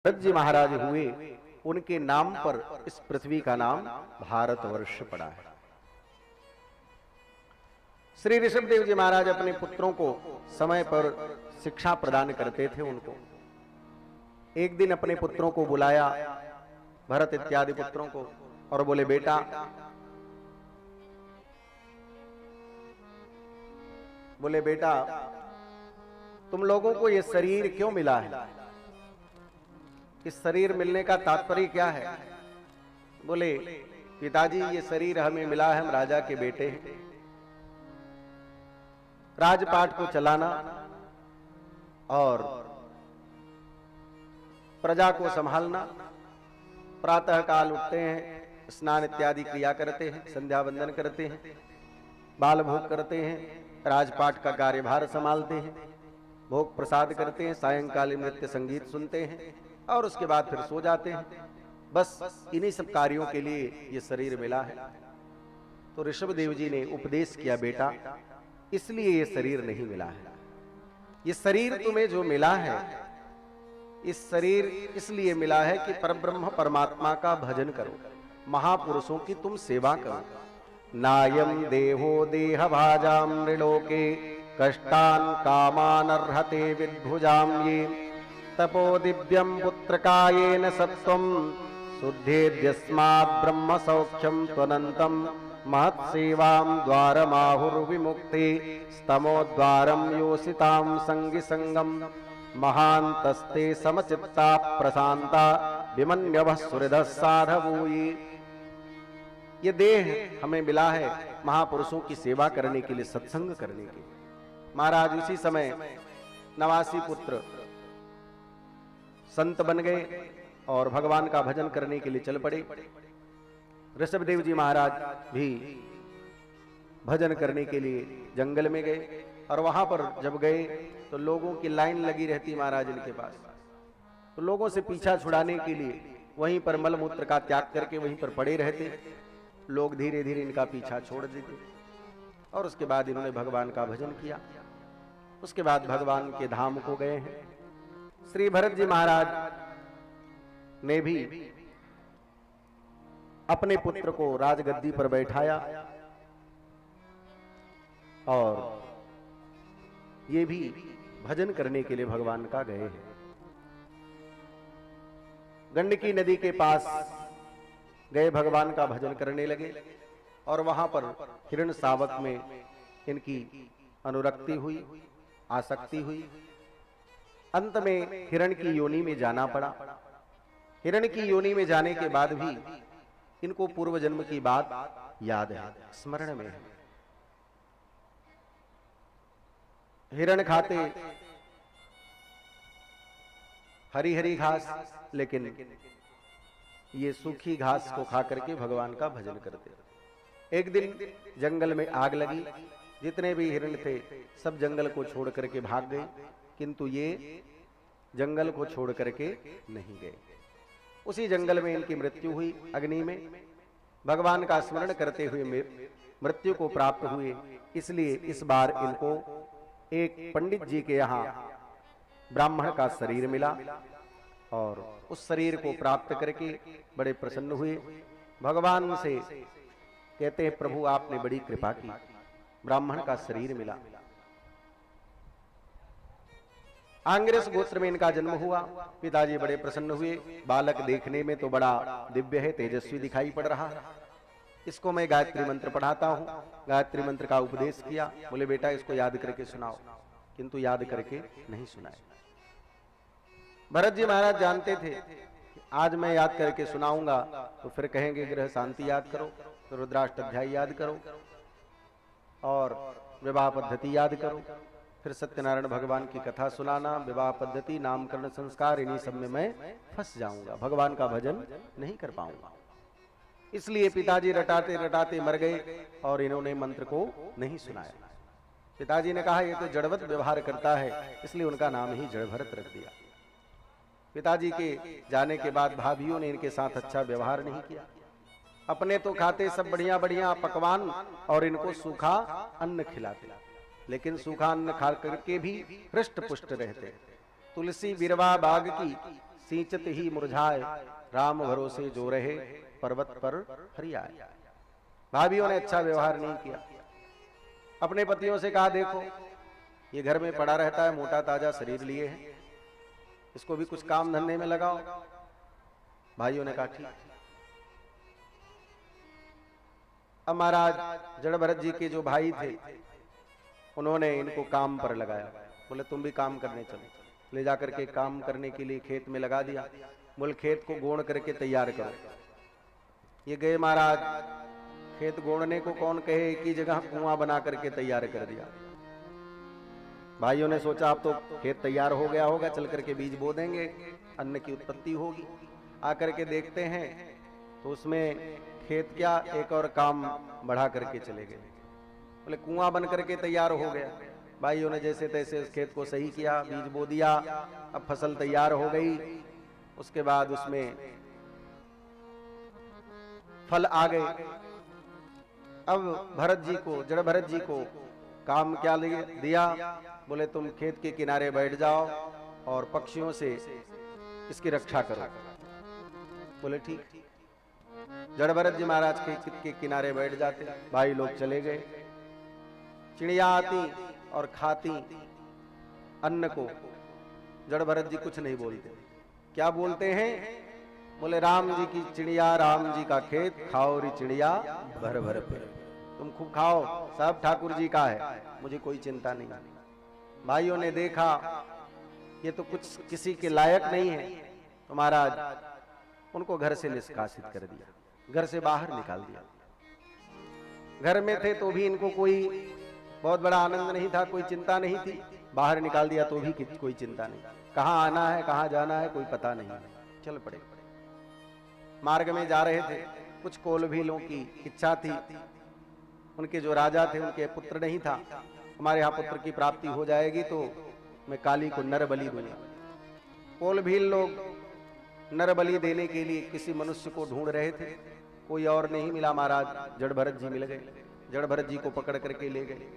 भरत जी महाराज हुए, उनके नाम पर इस पृथ्वी का नाम भारतवर्ष पड़ा है। श्री ऋषभदेव जी महाराज अपने पुत्रों को समय पर शिक्षा प्रदान करते थे। उनको एक दिन अपने पुत्रों को बुलाया, भरत इत्यादि पुत्रों को, और बोले बेटा तुम लोगों को ये शरीर क्यों मिला है? इस शरीर मिलने का तात्पर्य क्या है? बोले पिताजी ये शरीर हमें मिला है, हम राजा के बेटे हैं। राजपाट को चलाना और प्रजा को संभालना, प्रातः काल उठते हैं, स्नान इत्यादि क्रिया करते हैं, संध्या वंदन करते हैं, बाल भोग करते हैं, राजपाट का कार्यभार संभालते हैं, भोग प्रसाद करते हैं, सायंकालीन नृत्य संगीत सुनते हैं और उसके बाद फिर सो जाते हैं। बस इन्हीं सब कार्यों के लिए ये शरीर मिला है। तो ऋषभदेव जी ने उपदेश किया, बेटा इसलिए ये शरीर नहीं मिला है। ये शरीर तुम्हें जो मिला है, इस शरीर इसलिए मिला है कि परब्रह्म परमात्मा का भजन करो, महापुरुषों की तुम सेवा करो। नायम देहो देह भाजाम नृलोके कष्टान कामान अर्हते विद्भुजाम ये तपो दिव्यम पुत्रकायेन सत्वम शुद्धेद्यस्मात् ब्रह्म सौख्यम त्वनंतम महत्सेवां द्वारमाहुर्विमुक्ते स्तमोद्वारं योषितां संगी संगम महान्तस्ते समचित्ता प्रशांता विमन्यवः सुहृदः साधवूयि। ये देह हमें मिला है महापुरुषों की सेवा करने के लिए, सत्संग करने के लिए। महाराज उसी समय 89 पुत्र संत बन गए और भगवान का भजन करने के लिए चल पड़े। ऋषभदेव जी महाराज भी भजन करने के लिए जंगल में गए और वहां पर जब गए तो लोगों की लाइन लगी रहती महाराज इनके पास। तो लोगों से पीछा छुड़ाने के लिए वहीं पर मलमूत्र का त्याग करके वहीं पर पड़े रहते। लोग धीरे धीरे इनका पीछा छोड़ देते और उसके बाद इन्होंने भगवान का भजन किया। उसके बाद भगवान के धाम को गए हैं। श्री भरत जी महाराज ने भी अपने पुत्र को राजगद्दी पर बैठाया और ये भी भजन करने के लिए भगवान का गए हैं। गंडकी नदी के पास गए, भगवान का भजन करने लगे और वहां पर हिरण शावक में इनकी अनुरक्ति हुई, आसक्ति हुई। अंत में हिरण की योनि में जाना पड़ा। हिरण की योनि में जाने के बाद भी इनको पूर्व जन्म की बात याद है, स्मरण में है। हिरण खाते हरी हरी घास, लेकिन ये सूखी घास को खा करके भगवान का भजन करते। एक दिन जंगल में आग लगी, जितने भी हिरण थे सब जंगल को छोड़ करके भाग गए, किंतु ये जंगल को छोड़ करके नहीं गए। उसी जंगल में इनकी मृत्यु हुई अग्नि में। भगवान का स्मरण करते हुए मृत्यु को प्राप्त हुए। इसलिए इस बार इनको एक पंडित जी के यहाँ ब्राह्मण का शरीर मिला और उस शरीर को प्राप्त करके बड़े प्रसन्न हुए। भगवान से कहते हैं, प्रभु आपने बड़ी कृपा की, ब्राह्मण का शरीर मिला। आंग्रस गोत्र में इनका जन्म हुआ। पिताजी बड़े प्रसन्न हुए। बालक देखने में तो बड़ा दिव्य है, तेजस्वी दिखाई पड़ रहा है। इसको मैं गायत्री मंत्र पढ़ाता हूँ। गायत्री मंत्र का उपदेश किया। बोले बेटा इसको याद करके सुनाओ, किंतु याद करके नहीं सुनाए। भरत जी महाराज जानते थे कि आज मैं याद करके सुनाऊंगा तो फिर कहेंगे ग्रह शांति याद करो, रुद्राष्टाध्याय याद करो और विवाह पद्धति याद करो, फिर सत्यनारायण भगवान की कथा सुनाना, विवाह पद्धति, नामकरण, संस्कार, इन्हीं सब में मैं फंस जाऊंगा, भगवान का भजन नहीं कर पाऊंगा। इसलिए पिताजी रटाते रटाते मर गए और इन्होंने मंत्र को नहीं सुनाया। पिताजी ने कहा ये तो जड़वत व्यवहार करता है, इसलिए उनका नाम ही जड़भरत रख दिया। पिताजी के जाने के बाद भाभियों ने इनके साथ अच्छा व्यवहार नहीं किया। अपने तो खाते सब बढ़िया बढ़िया पकवान और इनको सूखा अन्न खिलाते, लेकिन सूखा अन्न खा करके भी हृष्ट पुष्ट रहते। तुलसी बिरवा बाग की सींचत ही मुरझाए, राम भरोसे जो रहे, पर्वत पर हरियाए। भाभीियों ने अच्छा व्यवहार नहीं किया। अपने पतियों से कहा, देखो ये घर में पड़ा रहता है, मोटा ताजा शरीर लिए है, इसको भी कुछ काम धंधे में लगाओ। भाइयों ने कहा ठीक। अब महाराज जड़ भरत जी के जो भाई थे, उन्होंने इनको काम पर लगाया। बोले तुम भी काम करने चलो। ले जाकर के काम करने के लिए खेत में लगा दिया। बोले खेत को गोड़ करके तैयार करो। ये गए महाराज, खेत गोड़ने को कौन कहे, एक ही जगह कुआं बना करके तैयार कर दिया। भाइयों ने सोचा अब तो खेत तैयार हो गया होगा, चल करके बीज बो देंगे, अन्न की उत्पत्ति होगी। आकर के देखते हैं तो उसमें खेत क्या, एक और काम बढ़ा करके चले गए। बोले कुआं बन करके तैयार हो गया। भाइयों ने जैसे तैसे उस खेत को सही किया, बीज बो दिया। अब फसल तैयार हो गई। उसके बाद उसमें फल आ गए। अब भरत जी को, जड़ भरत जी को काम क्या दिया? बोले तुम खेत के किनारे बैठ जाओ और पक्षियों से इसकी रक्षा करो। बोले ठीक। जड़ भरत जी महाराज खेत के किनारे बैठ जाते। भाई लोग चले गए। चिड़िया आती और खाती अन्न को। जड़ भरत जी कुछ नहीं बोलते। क्या बोलते हैं? बोले राम जी की चिड़िया, राम जी का खेत, खाओ री चिड़िया भर भर पे। तुम खूब खाओ, सब ठाकुर जी का है, मुझे कोई चिंता नहीं। भाइयों ने देखा ये तो कुछ किसी के लायक नहीं है, तो महाराज उनको घर से निष्कासित कर दिया, घर से बाहर निकाल दिया। घर में थे तो भी इनको कोई बहुत बड़ा आनंद नहीं था, कोई चिंता नहीं थी। बाहर निकाल दिया तो भी कोई चिंता नहीं। कहाँ आना है, कहाँ जाना है, कोई पता नहीं। चल पड़े। मार्ग में जा रहे थे। कुछ कोलभीलों की इच्छा थी, उनके जो राजा थे उनके पुत्र नहीं था। हमारे यहाँ पुत्र की प्राप्ति हो जाएगी तो मैं काली को नर बलि दूंगा। कोलभील लोग नर बलि देने के लिए किसी मनुष्य को ढूंढ रहे थे, कोई और नहीं मिला। महाराज जड़ भरत जी मिल गए। जड़ भरत जी को पकड़ करके ले गए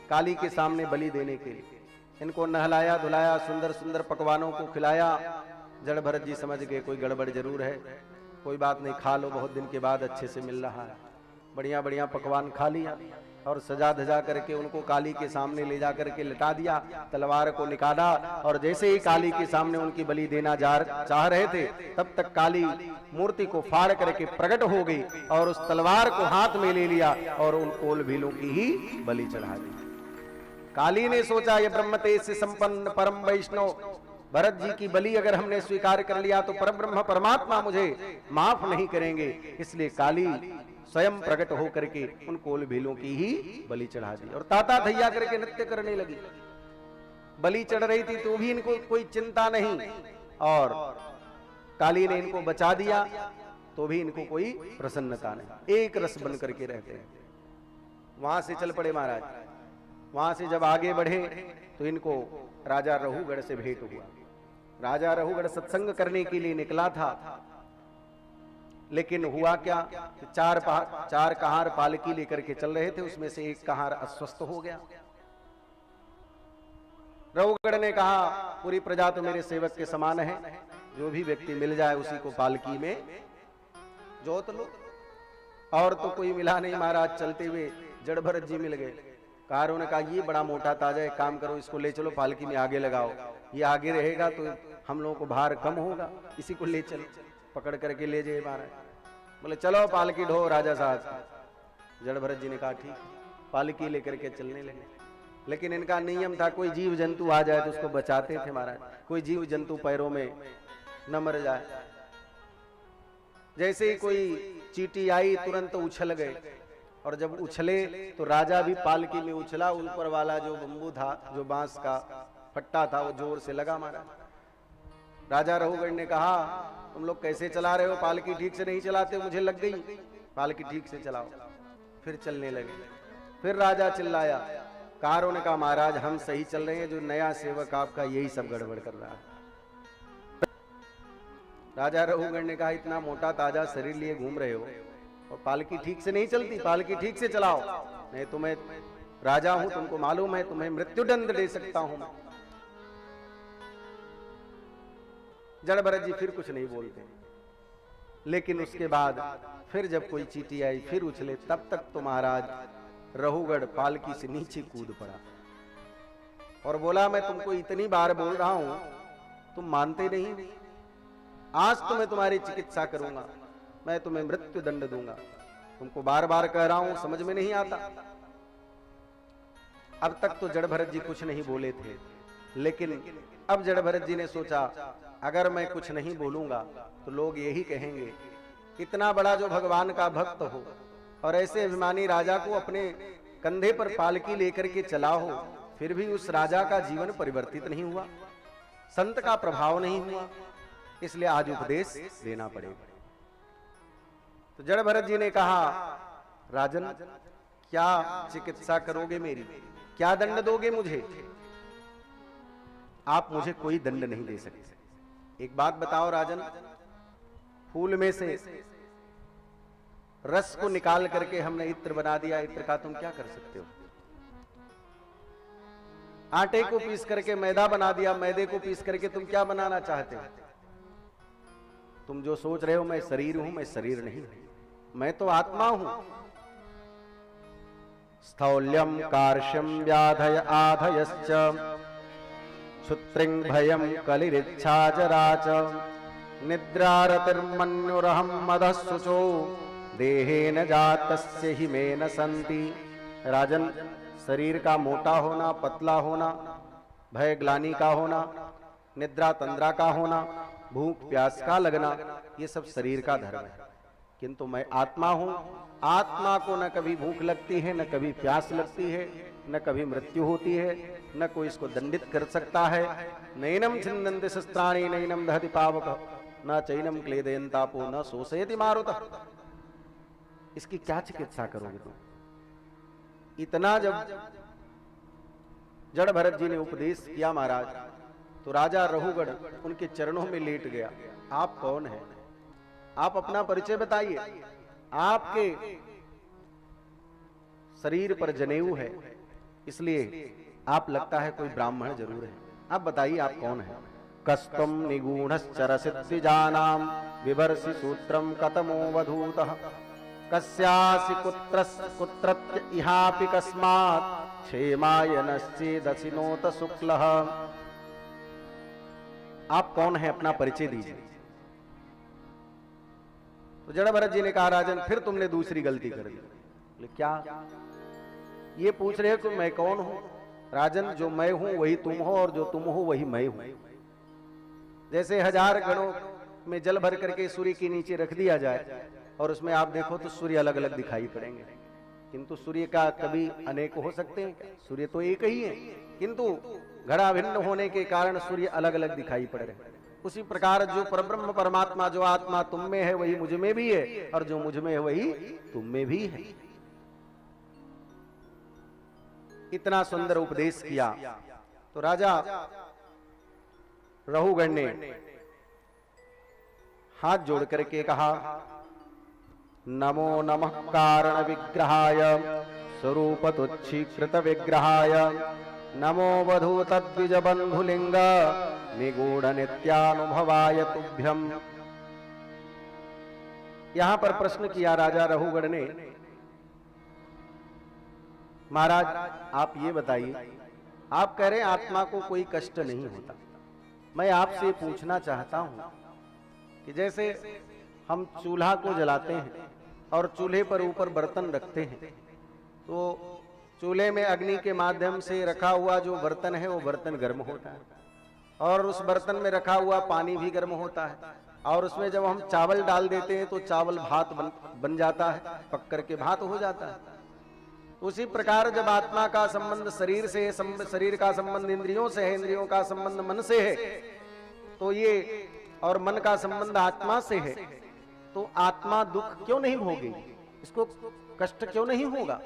काली के सामने बलि देने के लिए। इनको नहलाया धुलाया, सुंदर सुंदर पकवानों को खिलाया। जड़ भरत जी समझ गए कोई गड़बड़ जरूर है। कोई बात नहीं, खा लो, बहुत दिन के बाद अच्छे से मिल रहा है। बढ़िया बढ़िया पकवान खा लिया और सजा धजा करके उनको काली के सामने ले जा करके लिटा दिया। तलवार को निकाला और जैसे ही काली के सामने उनकी बलि देना चाह रहे थे, तब तक काली मूर्ति को फाड़ करके प्रकट हो गई और उस तलवार को हाथ में ले लिया और उन कोलभीलों की ही बलि चढ़ा दी। काली ने सोचा ये ब्रह्म तेज से संपन्न परम वैष्णव भरत जी की बलि अगर हमने स्वीकार कर लिया तो परब्रह्म परमात्मा मुझे माफ नहीं करेंगे। इसलिए काली स्वयं प्रकट होकर के उन कोलभीलों की ही बलि चढ़ा दी और ताता थैया करके नृत्य करने लगी। बलि चढ़ रही थी तो भी इनको कोई चिंता नहीं और काली ने इनको बचा दिया तो भी इनको कोई प्रसन्नता नहीं। एक रस बन करके रहते हैं। वहां से चल पड़े महाराज। वहां से जब आगे बढ़े तो इनको राजा रहुगढ़ से भेंट हुआ। राजा रहुगढ़ सत्संग करने के लिए निकला था, लेकिन हुआ क्या कि चार कहार पालकी लेकर के चल रहे थे, उसमें से एक कहार अस्वस्थ हो गया। रहुगढ़ ने कहा पूरी प्रजा तो मेरे सेवक के समान है, जो भी व्यक्ति मिल जाए उसी को पालकी में जोत लो। और तो कोई मिला नहीं महाराज। चलते हुए जड़ भरत जी मिल गए। कारों ने कहा ये बड़ा मोटा ताजा, एक काम करो इसको ले चलो पालकी में आगे लगाओ, ये आगे रहेगा तो हम लोगों को भार कम होगा, इसी को ले चलो। पकड़ करके ले जाए महाराज। बोले चलो पालकी ढो राजा साहब। जड़ भरत जी ने कहा ठीक। पालकी लेकर के चलने लगे। लेकिन इनका नियम था कोई जीव जंतु आ जाए तो उसको बचाते थे महाराज, कोई जीव जंतु पैरों में न मर जाए। जैसे ही कोई चींटी आई तुरंत उछल गए और जब उछले तो राजा भी पालकी में उछला। ऊपर वाला जो बंबू था, जो बांस का फट्टा था, वो जोर से लगा महाराज। राजा रहुगढ़ ने कहा तुम लोग कैसे चला रहे हो, पालकी ठीक से नहीं चलाते, मुझे लग गई, पालकी ठीक से चलाओ। फिर चलने लगे। फिर राजा चिल्लाया। कारों ने कहा महाराज हम सही चल रहे हैं, जो नया सेवक आपका यही सब गड़बड़ कर रहा है। राजा रहुगढ़ ने कहा इतना मोटा ताजा शरीर लिए घूम रहे हो और पालकी ठीक से नहीं चलती, पालकी ठीक से चलाओ, नहीं तो मैं राजा हूं, तुमको मालूम है, तुम्हें मृत्युदंड दे सकता हूं। जड़ भरत जी फिर कुछ नहीं बोलते, लेकिन उसके बाद फिर जब कोई चींटी आई फिर उछले, तब तक तो महाराज रहुगढ़ पालकी से नीचे कूद पड़ा और बोला, मैं तुमको इतनी बार बोल रहा हूं, तुम मानते नहीं। आज तो मैं तुम्हारी चिकित्सा करूंगा, मैं तुम्हें मृत्यु दंड दूंगा। तुमको बार बार कह रहा हूं, समझ में नहीं आता। अब तक तो जड़ भरत जी कुछ नहीं बोले थे, लेकिन अब जड़ भरत जी ने सोचा, अगर मैं कुछ नहीं बोलूंगा तो लोग यही कहेंगे, इतना बड़ा जो भगवान का भक्त हो और ऐसे अभिमानी राजा को अपने कंधे पर पालकी लेकर के चला हो, फिर भी उस राजा का जीवन परिवर्तित नहीं हुआ, संत का प्रभाव नहीं हुआ, इसलिए आज उपदेश देना पड़ेगा। तो जड़ भरत जी ने कहा, राजन क्या चिकित्सा करोगे मेरी, क्या दंड दोगे मुझे? आप मुझे कोई दंड नहीं दे सकते। एक बात बताओ राजन, फूल में से रस को निकाल करके हमने इत्र बना दिया, इत्र का तुम क्या कर सकते हो? आटे को पीस करके मैदा बना दिया, मैदे को पीस करके तुम क्या बनाना चाहते हो? तुम जो सोच रहे हो मैं शरीर हूं, मैं शरीर नहीं हूं, मैं तो आत्मा हूं। स्थौल्यम कार्श्यम व्याधय आधयश्च क्षुत्रिं भयं कलिरिच्छा जराच निद्रारतिर्मन्युरहं मदः शुचो देहेन जातस्य हि मे न सन्ति। राजन, शरीर का मोटा होना, पतला होना, भय ग्लानि का होना, निद्रा तंद्रा का होना, भूख प्यास का लगना, ये सब शरीर का धर्म है। किंतु मैं आत्मा हूं, आत्मा को न कभी भूख लगती है, न कभी प्यास लगती है, न कभी मृत्यु होती है, न कोई इसको दंडित कर सकता है। नैनम छिन्दन्ति शस्त्राणि नैनम दहति पावक न चैनम क्लेदयन्तापो न शोषयति मारुतः। इसकी क्या चिकित्सा करोगे तुम? इतना जब जड़ भरत जी ने उपदेश किया महाराज, तो राजा रहुगढ़ उनके चरणों में लेट गया। आप कौन हैं? आप अपना परिचय बताइए। आपके शरीर पर जनेऊ है, इसलिए आप लगता है कोई ब्राह्मण जरूर है। आप बताइए आप कौन है? कस्तम निगूढ़श्चरसिद्विजानां विभर्षि सूत्रम कतमो वधूतः कस्यासि कुत्रत्य इहापि कस्मात् क्षेमाय नश्चेदसिनोत शुक्लः। आप कौन है, अपना परिचय दीजिए। तो जड़ भरत जी ने कहा, राजन फिर तुमने दूसरी गलती कर दी। क्या ये पूछ रहे हो कि मैं कौन हूं? राजन, जो मैं हूं वही तुम हो और जो तुम हो वही मैं हूं। जैसे 1000 घड़ों में जल भर करके सूर्य के नीचे रख दिया जाए और उसमें आप देखो तो सूर्य अलग अलग दिखाई पड़ेंगे, किंतु सूर्य का कभी अनेक हो सकते हैं क्या? सूर्य तो एक ही है, किंतु घड़ा भिन्न होने के कारण सूर्य अलग अलग दिखाई पड़ रहे हैं। उसी प्रकार जो परब्रह्म परमात्मा, जो आत्मा तुम में है वही मुझ में भी है, और जो मुझ में है वही तुम में भी है। इतना सुंदर उपदेश किया तो राजा रहुगढ़ ने हाथ जोड़ करके कहा, नमो नमः कारण विग्रहाय स्वरूप तुच्छीकृत विग्रहाय नमो वधू तद्विज बंधुलिंग निगूढ़ नित्यानुभवाय तुभ्यम। यहां पर प्रश्न किया राजा रहुगढ़ ने, महाराज आप ये बताइए, आप कह रहे हैं आत्मा को कोई कष्ट नहीं होता। मैं आपसे पूछना चाहता हूं कि जैसे हम चूल्हा को जलाते हैं और चूल्हे पर ऊपर बर्तन रखते हैं, तो चूल्हे में अग्नि के माध्यम से रखा हुआ जो बर्तन है वो बर्तन गर्म होता है, और उस बर्तन में रखा हुआ पानी भी गर्म होता है, और उसमें जब हम चावल डाल देते हैं तो चावल भात बन जाता है, पक करके भात हो जाता है। उसी प्रकार जब आत्मा का संबंध शरीर से है, शरीर का संबंध इंद्रियों से है, इंद्रियों का संबंध मन से है, तो ये और मन का संबंध आत्मा से है, तो आत्मा दुख क्यों नहीं भोगेगी? इसको कष्ट क्यों नहीं होगा?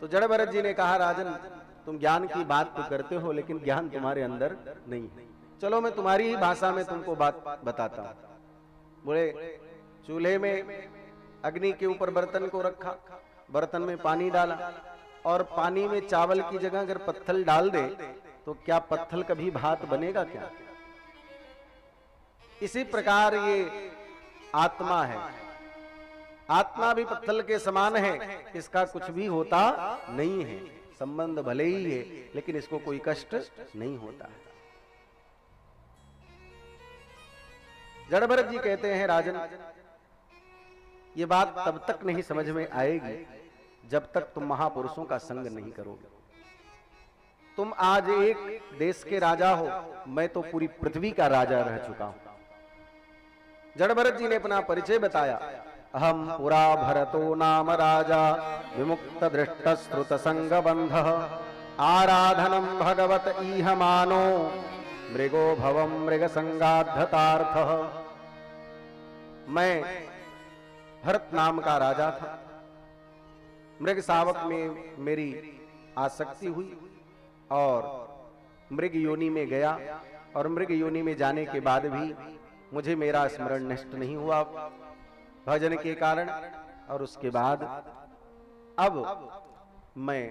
तो जड़ भरत जी ने कहा, राजन तुम ज्ञान की बात तो करते हो, लेकिन ज्ञान तुम्हारे अंदर नहीं है। चलो मैं तुम्हारी ही भाषा में तुमको बात बताता हूं। बोले, चूल्हे में अग्नि के ऊपर बर्तन को रखा, बर्तन में पानी डाला, और पानी में चावल की जगह अगर पत्थर डाल दे तो क्या पत्थल कभी भात बनेगा क्या? इसी प्रकार ये आत्मा है, आत्मा भी पत्थल के समान है, इसका कुछ भी होता नहीं है। संबंध भले ही है लेकिन इसको कोई कष्ट नहीं होता है। जड़ भरत जी कहते हैं, राजन ये बात तब तक नहीं समझ में आएगी जब तक तुम महापुरुषों का संग नहीं करोगे। तुम आज एक देश के राजा हो, मैं तो पूरी पृथ्वी का राजा रह चुका हूं। जड़ भरत जी ने अपना परिचय बताया। अहम पुरा भरतो नाम राजा विमुक्त दृष्ट श्रुत संग बंध आराधनम भगवत इह मानो मृगो भवम मृग संगाधतार्थ। मैं भरत नाम का राजा था, मृग शावक में मेरी आसक्ति हुई और मृग योनि में गया, और मृग योनि में जाने के बाद भी मुझे मेरा स्मरण नष्ट नहीं हुआ भजन के कारण। और उसके बाद अब मैं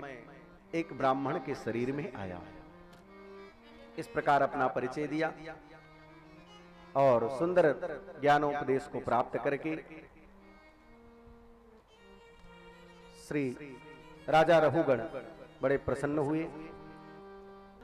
एक ब्राह्मण के शरीर में आया। इस प्रकार अपना परिचय दिया और सुंदर ज्ञानोपदेश को प्राप्त करके श्री राजा रहुगण बड़े प्रसन्न हुए।